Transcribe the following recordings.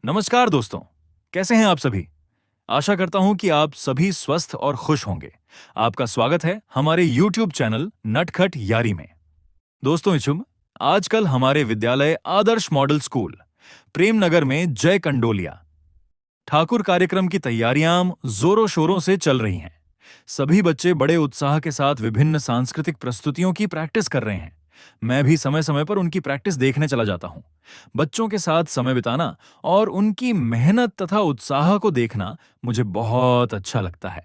नमस्कार दोस्तों, कैसे हैं आप सभी? आशा करता हूं कि आप सभी स्वस्थ और खुश होंगे। आपका स्वागत है हमारे YouTube चैनल नटखट यारी में। दोस्तों इचुम, आजकल हमारे विद्यालय आदर्श मॉडल स्कूल प्रेमनगर में जय कंडोलिया ठाकुर कार्यक्रम की तैयारियां जोरों शोरों से चल रही हैं। सभी बच्चे बड़े उत्साह के साथ विभिन्न सांस्कृतिक प्रस्तुतियों की प्रैक्टिस कर रहे हैं। मैं भी समय समय पर उनकी प्रैक्टिस देखने चला जाता हूं। बच्चों के साथ समय बिताना और उनकी मेहनत तथा उत्साह को देखना मुझे बहुत अच्छा लगता है।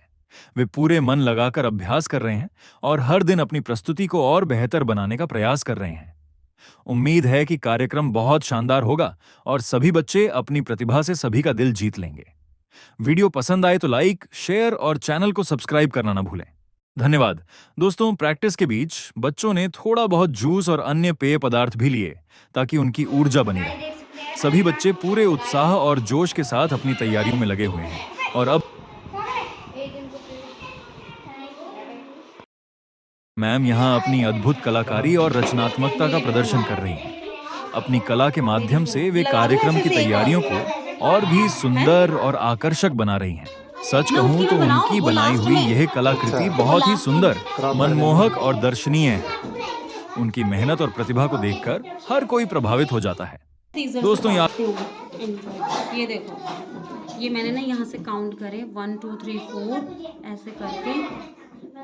वे पूरे मन लगाकर अभ्यास कर रहे हैं और हर दिन अपनी प्रस्तुति को और बेहतर बनाने का प्रयास कर रहे हैं। उम्मीद है कि कार्यक्रम बहुत शानदार होगा और सभी बच्चे अपनी प्रतिभा से सभी का दिल जीत लेंगे। वीडियो पसंद आए तो लाइक, शेयर और चैनल को सब्सक्राइब करना ना भूलें। धन्यवाद। दोस्तों, प्रैक्टिस के बीच बच्चों ने थोड़ा बहुत जूस और अन्य पेय पदार्थ भी लिए ताकि उनकी ऊर्जा बनी रहे। सभी बच्चे पूरे उत्साह और जोश के साथ अपनी तैयारियों में लगे हुए हैं और अब मैम यहाँ अपनी अद्भुत कलाकारी और रचनात्मकता का प्रदर्शन कर रही हैं। अपनी कला के माध्यम से वे कार्यक्रम की तैयारियों को और भी सुंदर और आकर्षक बना रही हैं। सच कहूँ तो उनकी बनाई हुई यह कलाकृति बहुत ही सुंदर, मनमोहक और दर्शनीय है। उनकी मेहनत और प्रतिभा को देखकर हर कोई प्रभावित हो जाता है। दोस्तों ये देखो, ये मैंने ना यहाँ से काउंट करे 1 2 3 4 ऐसे करके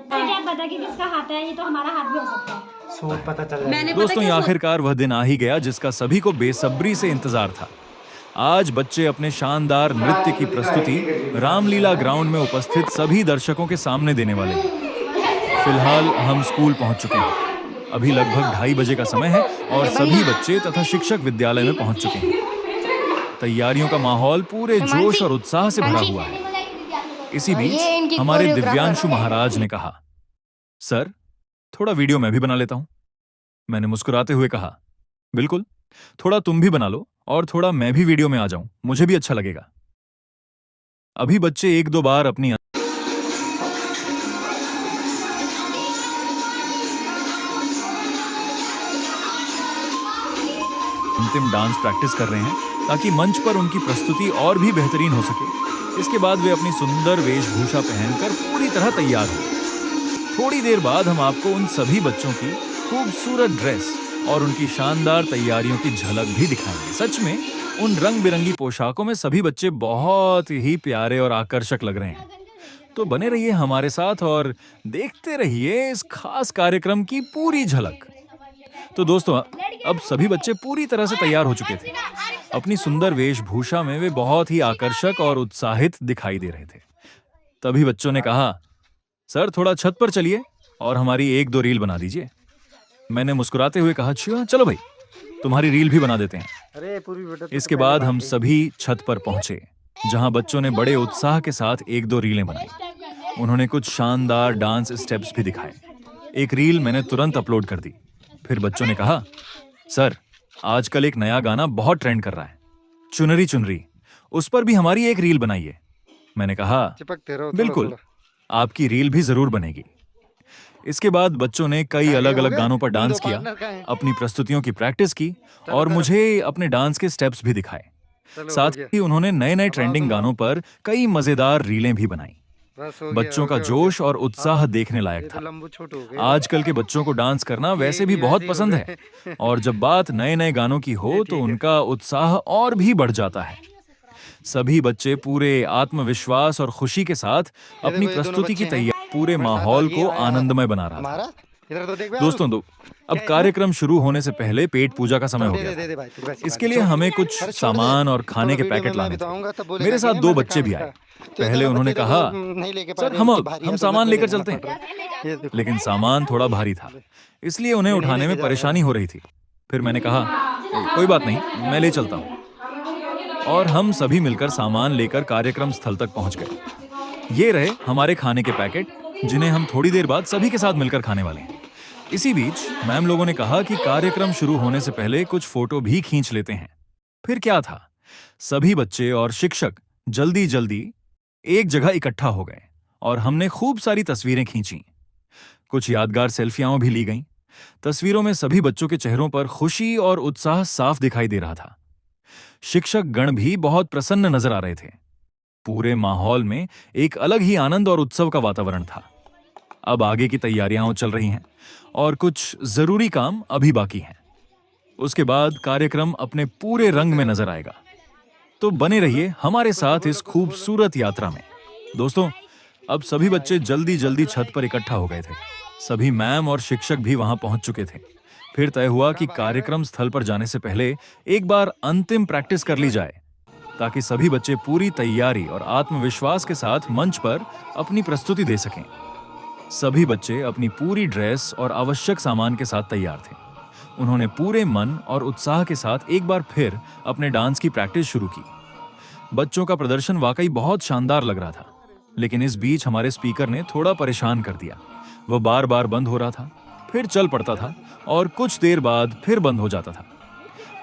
क्या पता कि किसका हाथ है, ये तो हमारा हाथ भी हो सकता है। सूट पता चल जाएगा। दोस्तों, आखिरकार वह दिन आ ही गया जिसका सभी को बेसब्री से इंतजार था। आज बच्चे अपने शानदार नृत्य की प्रस्तुति रामलीला ग्राउंड में उपस्थित सभी दर्शकों के सामने देने वाले हैं। फिलहाल हम स्कूल पहुंच चुके हैं। अभी लगभग 2:30 बजे का समय है और सभी बच्चे तथा शिक्षक विद्यालय में पहुंच चुके हैं। तैयारियों का माहौल पूरे जोश और उत्साह से भरा हुआ है। इसी बीच हमारे दिव्यांशु महाराज ने कहा, सर, थोड़ा वीडियो मैं भी बना लेता हूं। मैंने मुस्कुराते हुए कहा, बिल्कुल, थोड़ा तुम भी बना लो और थोड़ा मैं भी वीडियो में आ जाऊं, मुझे भी अच्छा लगेगा। अभी बच्चे 1-2 बार अपनी अंतिम डांस प्रैक्टिस कर रहे हैं ताकि मंच पर उनकी प्रस्तुति और भी बेहतरीन हो सके। इसके बाद वे अपनी सुंदर वेशभूषा पहनकर पूरी तरह तैयार हो। थोड़ी देर बाद हम आपको उन सभी बच्चों की खूबसूरत ड्रेस और उनकी शानदार तैयारियों की झलक भी दिखाएंगे। सच में उन रंग बिरंगी पोशाकों में सभी बच्चे बहुत ही प्यारे और आकर्षक लग रहे हैं। तो बने रहिए हमारे साथ और देखते रहिए इस खास कार्यक्रम की पूरी झलक। तो दोस्तों, अब सभी बच्चे पूरी तरह से तैयार हो चुके थे। अपनी सुंदर वेशभूषा में वे बहुत ही आकर्षक और उत्साहित दिखाई दे रहे थे। तभी बच्चों ने कहा, सर, थोड़ा छत पर चलिए और हमारी 1-2 रील बना दीजिए। मैंने मुस्कुराते हुए कहा, अच्छा चलो भाई, तुम्हारी रील भी बना देते हैं। इसके बाद हम सभी छत पर पहुंचे, जहां बच्चों ने बड़े उत्साह के साथ 1-2 रीलें बनाई। उन्होंने कुछ शानदार डांस स्टेप्स भी दिखाए। एक रील मैंने तुरंत अपलोड कर दी। फिर बच्चों ने कहा, सर, आजकल एक नया गाना बहुत ट्रेंड कर रहा है, चुनरी चुनरी, उस पर भी हमारी एक रील बनाइए। मैंने कहा, बिल्कुल, आपकी रील भी जरूर बनेगी। इसके बाद बच्चों ने कई अलग अलग गानों पर डांस किया, अपनी प्रस्तुतियों की प्रैक्टिस की और मुझे अपने डांस के स्टेप्स भी दिखाए। साथ ही उन्होंने नए नए ट्रेंडिंग गानों पर कई मजेदार रीलें भी बनाई। बच्चों का जोश और उत्साह देखने लायक था। आजकल के बच्चों को डांस करना वैसे भी बहुत पसंद है और जब बात नए नए गानों की हो तो उनका उत्साह और भी बढ़ जाता है। सभी बच्चे पूरे आत्मविश्वास और खुशी के साथ अपनी प्रस्तुति की तैयारी पूरे माहौल को आनंदमय बना रहा था। दोस्तों, अब कार्यक्रम शुरू होने से पहले पेट पूजा का समय हो गया। इसके लिए हमें कुछ सामान और खाने के पैकेट लाने थे। मेरे साथ 2 बच्चे भी आए। पहले उन्होंने कहा, सर, हम सामान लेकर चलते हैं, लेकिन सामान थोड़ा भारी था, इसलिए उन्हें उठाने में परेशानी हो रही थी। फिर मैंने कहा, कोई बात नहीं, मैं ले चलता हूँ। और हम सभी मिलकर सामान लेकर कार्यक्रम स्थल तक पहुंच गए। ये रहे हमारे खाने के पैकेट, जिन्हें हम थोड़ी देर बाद सभी के साथ मिलकर खाने वाले हैं। इसी बीच मैम लोगों ने कहा कि कार्यक्रम शुरू होने से पहले कुछ फोटो भी खींच लेते हैं। फिर क्या था, सभी बच्चे और शिक्षक जल्दी जल्दी एक जगह इकट्ठा हो गए और हमने खूब सारी तस्वीरें खींची। कुछ यादगार सेल्फियां भी ली गईं। तस्वीरों में सभी बच्चों के चेहरों पर खुशी और उत्साह साफ दिखाई दे रहा था। शिक्षक गण भी बहुत प्रसन्न नजर आ रहे थे। पूरे माहौल में एक अलग ही आनंद और उत्सव का वातावरण था। अब आगे की तैयारियां चल रही हैं और कुछ जरूरी काम अभी बाकी हैं। उसके बाद कार्यक्रम अपने पूरे रंग में नजर आएगा। तो बने रहिए हमारे साथ इस खूबसूरत यात्रा में। दोस्तों, अब सभी बच्चे जल्दी जल्दी छत पर इकट्ठा हो गए थे। सभी मैम और शिक्षक भी वहां पहुंच चुके थे। फिर तय हुआ कि कार्यक्रम स्थल पर जाने से पहले एक बार अंतिम प्रैक्टिस कर ली जाए, ताकि सभी बच्चे पूरी तैयारी और आत्मविश्वास के साथ मंच पर अपनी प्रस्तुति दे सकें। सभी बच्चे अपनी पूरी ड्रेस और आवश्यक सामान के साथ तैयार थे। उन्होंने पूरे मन और उत्साह के साथ एक बार फिर अपने डांस की प्रैक्टिस शुरू की। बच्चों का प्रदर्शन वाकई बहुत शानदार लग रहा था, लेकिन इस बीच हमारे स्पीकर ने थोड़ा परेशान कर दिया। वह बार बार बंद हो रहा था, फिर चल पड़ता था और कुछ देर बाद फिर बंद हो जाता था।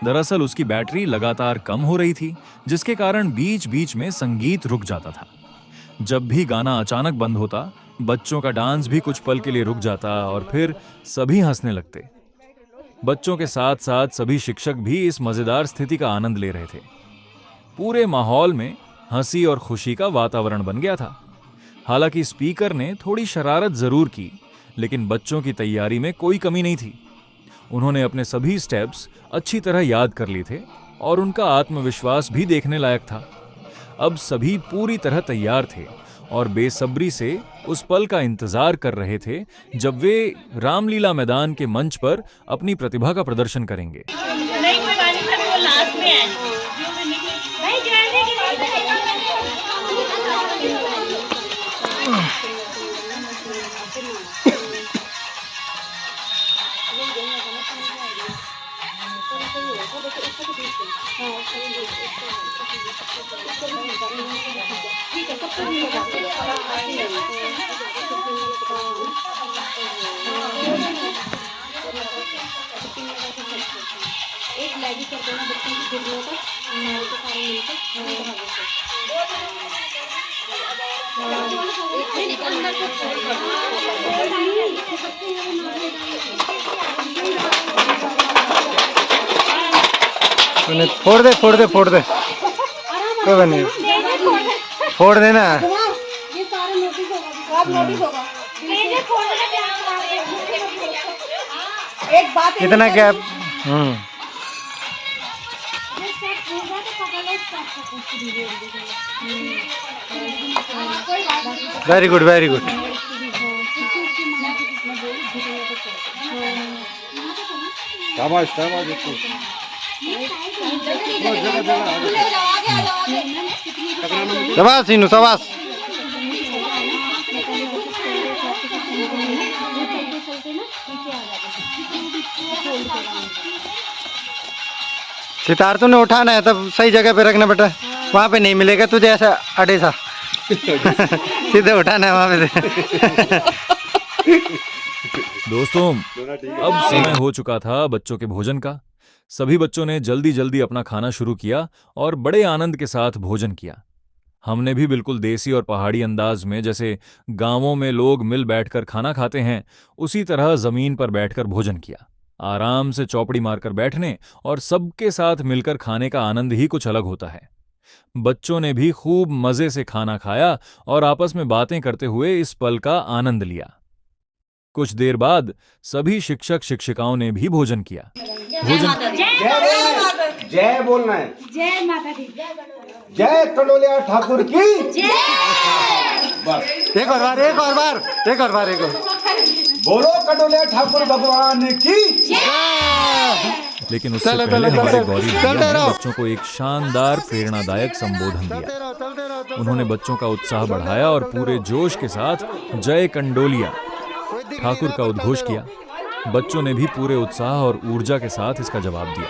दरअसल उसकी बैटरी लगातार कम हो रही थी, जिसके कारण बीच बीच में संगीत रुक जाता था। जब भी गाना अचानक बंद होता, बच्चों का डांस भी कुछ पल के लिए रुक जाता और फिर सभी हंसने लगते। बच्चों के साथ साथ सभी शिक्षक भी इस मजेदार स्थिति का आनंद ले रहे थे। पूरे माहौल में हंसी और खुशी का वातावरण बन गया था। हालांकि स्पीकर ने थोड़ी शरारत जरूर की, लेकिन बच्चों की तैयारी में कोई कमी नहीं थी। उन्होंने अपने सभी स्टेप्स अच्छी तरह याद कर लिए थे और उनका आत्मविश्वास भी देखने लायक था। अब सभी पूरी तरह तैयार थे और बेसब्री से उस पल का इंतजार कर रहे थे जब वे रामलीला मैदान के मंच पर अपनी प्रतिभा का प्रदर्शन करेंगे। एक मैगी कर देना बच्चों की गिरने तक, सारे मिलके फोड़ दे फोड़ दे फोड़ दे, कोई बात नहीं, फोड़ देना। ये सारे नोटिस होगा, नोटिस होगा। एक बात कितना gap? Very good very good. शाबाश शाबाश। शाबाश सीनू शाबाश। सितार तूने उठाना है तब सही जगह पे रखना बेटा, वहाँ पे नहीं मिलेगा तुझे ऐसा अड़े सा सीधे उठाना है वहाँ पे। दोस्तों, अब समय हो चुका था बच्चों के भोजन का। सभी बच्चों ने जल्दी जल्दी अपना खाना शुरू किया और बड़े आनंद के साथ भोजन किया। हमने भी बिल्कुल देसी और पहाड़ी अंदाज में, जैसे गांवों में लोग मिल बैठकर खाना खाते हैं, उसी तरह जमीन पर बैठकर भोजन किया। आराम से चौपड़ी मारकर बैठने और सबके साथ मिलकर खाने का आनंद ही कुछ अलग होता है। बच्चों ने भी खूब मजे से खाना खाया और आपस में बातें करते हुए इस पल का आनंद लिया। कुछ देर बाद सभी शिक्षक शिक्षिकाओं ने भी भोजन किया। जय बोलना है। जय माता दी। जय कंडोलिया ठाकुर की जय। बस एक और बार एक और बार एक और बार एक और बोलो कंडोलिया ठाकुर भगवान की जय। लेकिन उससे पहले हमारे गौरी भैया ने बच्चों को एक शानदार प्रेरणादायक संबोधन दिया। उन्होंने बच्चों का उत्साह बढ़ाया और पूरे जोश के साथ जय कंडोलिया ठाकुर का उद्घोष किया। बच्चों ने भी पूरे उत्साह और ऊर्जा के साथ इसका जवाब दिया।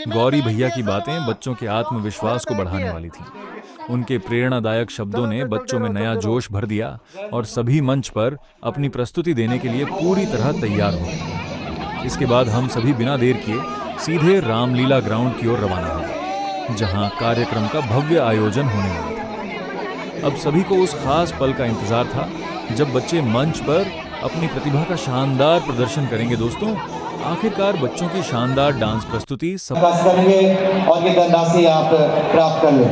गौरी भैया की बातें बच्चों के आत्मविश्वास को बढ़ाने वाली थीं। उनके प्रेरणादायक शब्दों ने बच्चों में नया जोश भर दिया और सभी मंच पर अपनी प्रस्तुति देने के लिए पूरी तरह तैयार हो गए। इसके बाद हम सभी बिना देर किए सीधे रामलीला ग्राउंड की ओर रवाना हो गए, जहां कार्यक्रम का भव्य आयोजन होने वाला था। अब सभी को उस खास पल का इंतजार था जब बच्चे मंच पर अपनी प्रतिभा का शानदार प्रदर्शन करेंगे। दोस्तों, आखिरकार बच्चों की शानदार डांस प्रस्तुति सब प्रकाश करेंगे और ये धनराशि आप प्राप्त कर लें।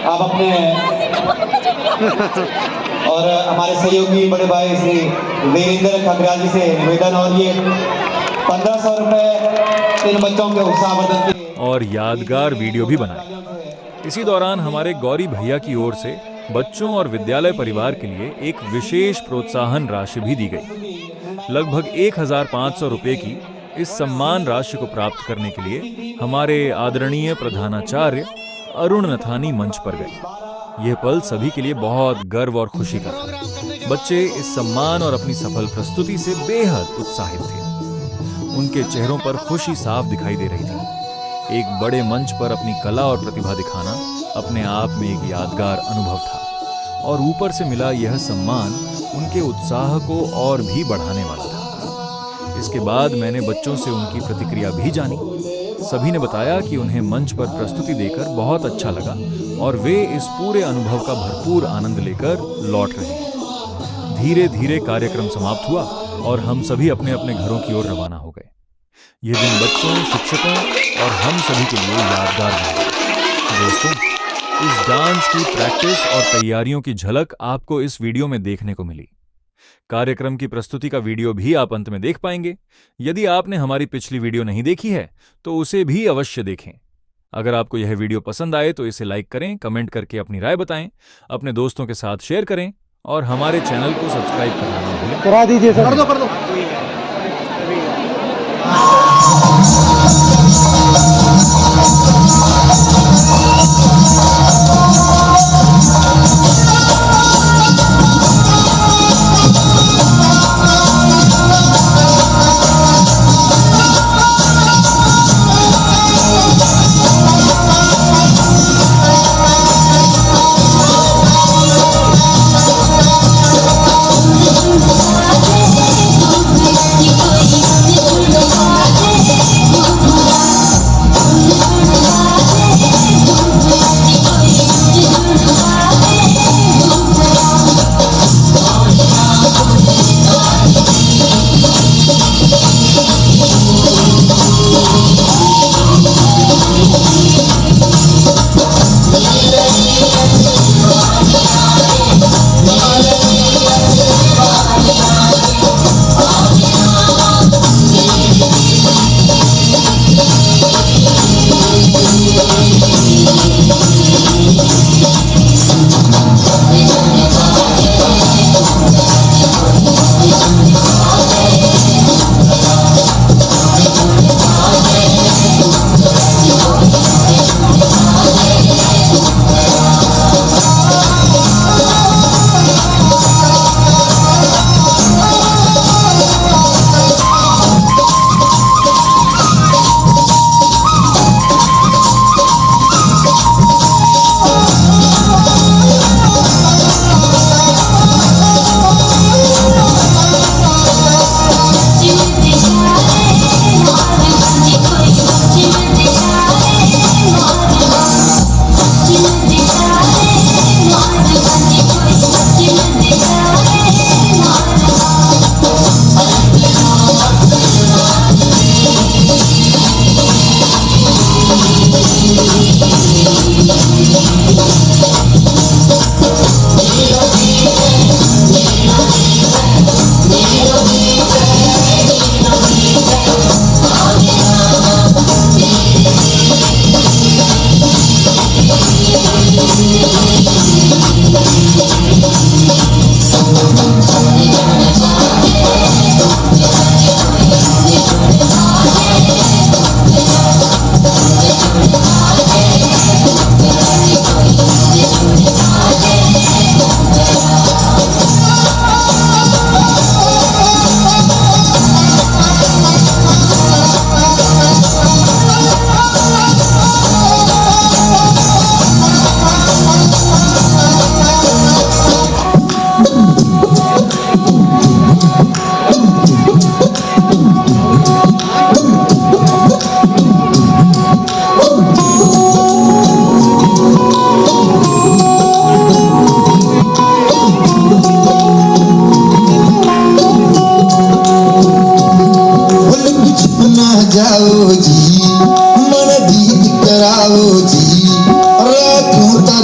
आप अपने और हमारे सहयोगी बड़े भाई श्री वीरेंद्र खगड़िया जी से निवेदन, और ये 1500 रुपए इन बच्चों के उत्साहवर्धन के और यादगार वीडियो भी बनाए। इसी दौरान हमारे गौरी भैया की ओर से बच्चों और विद्यालय परिवार के लिए एक विशेष प्रोत्साहन राशि भी दी गई। लगभग 1500 रुपए की इस सम्मान राशि को प्राप्त करने के लिए हमारे आदरणीय प्रधानाचार्य अरुण नथानी मंच पर गए। यह पल सभी के लिए बहुत गर्व और खुशी का था। बच्चे इस सम्मान और अपनी सफल प्रस्तुति से बेहद उत्साहित थे। उनके चेहरों पर खुशी साफ दिखाई दे रही थी। एक बड़े मंच पर अपनी कला और प्रतिभा दिखाना अपने आप में एक यादगार अनुभव था, और ऊपर से मिला यह सम्मान उनके उत्साह को और भी बढ़ाने वाला था। इसके बाद मैंने बच्चों से उनकी प्रतिक्रिया भी जानी। सभी ने बताया कि उन्हें मंच पर प्रस्तुति देकर बहुत अच्छा लगा और वे इस पूरे अनुभव का भरपूर आनंद लेकर लौट रहे हैं। धीरे धीरे कार्यक्रम समाप्त हुआ और हम सभी अपने अपने घरों की ओर रवाना हो गए। यह दिन बच्चों, शिक्षकों और हम सभी के लिए यादगार रहा। दोस्तों, इस डांस की प्रैक्टिस और तैयारियों की झलक आपको इस वीडियो में देखने को मिली। कार्यक्रम की प्रस्तुति का वीडियो भी आप अंत में देख पाएंगे। यदि आपने हमारी पिछली वीडियो नहीं देखी है तो उसे भी अवश्य देखें। अगर आपको यह वीडियो पसंद आए तो इसे लाइक करें, कमेंट करके अपनी राय बताएं, अपने दोस्तों के साथ शेयर करें और हमारे चैनल को सब्सक्राइब करना ना भूलें। करा दीजिए सर। कर दो। कोई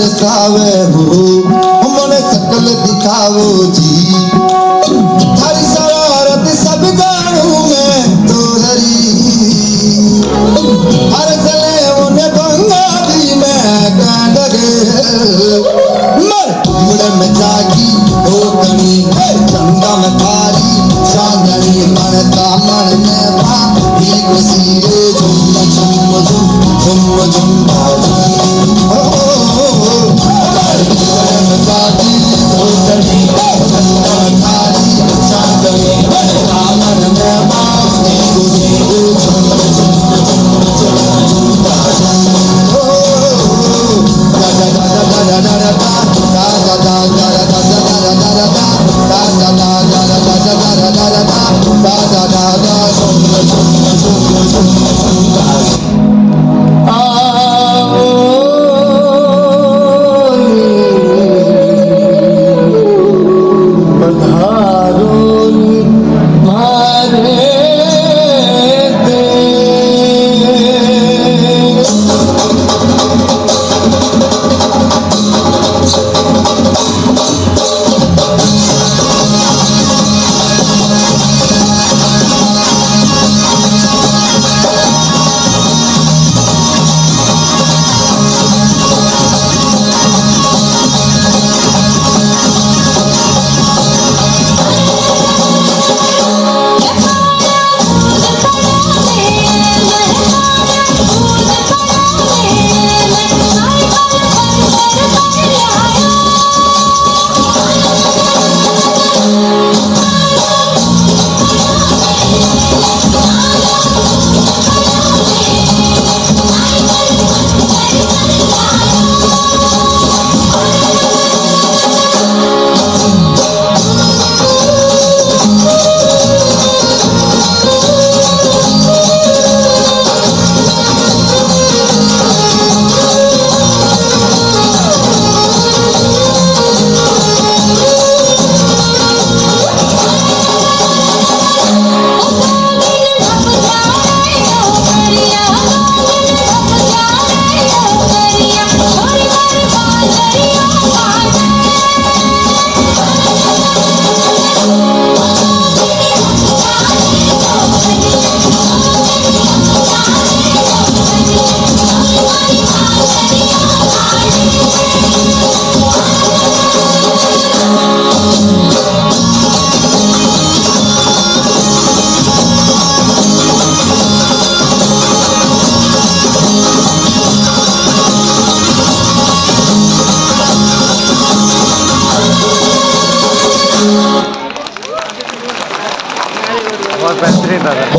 तरसावे हो मन सकल दिखावो जी थारी शरारत सब जानू मैं तो हरी हर चले उन्हें गंगा दी मैं कांडगे मर मुड़े में जागी हो कनी चंदा में थारी चांदनी मनता मन में भा ही खुशी रे झुम झुम झुम झुम झुम बहुत बेहतरीन था।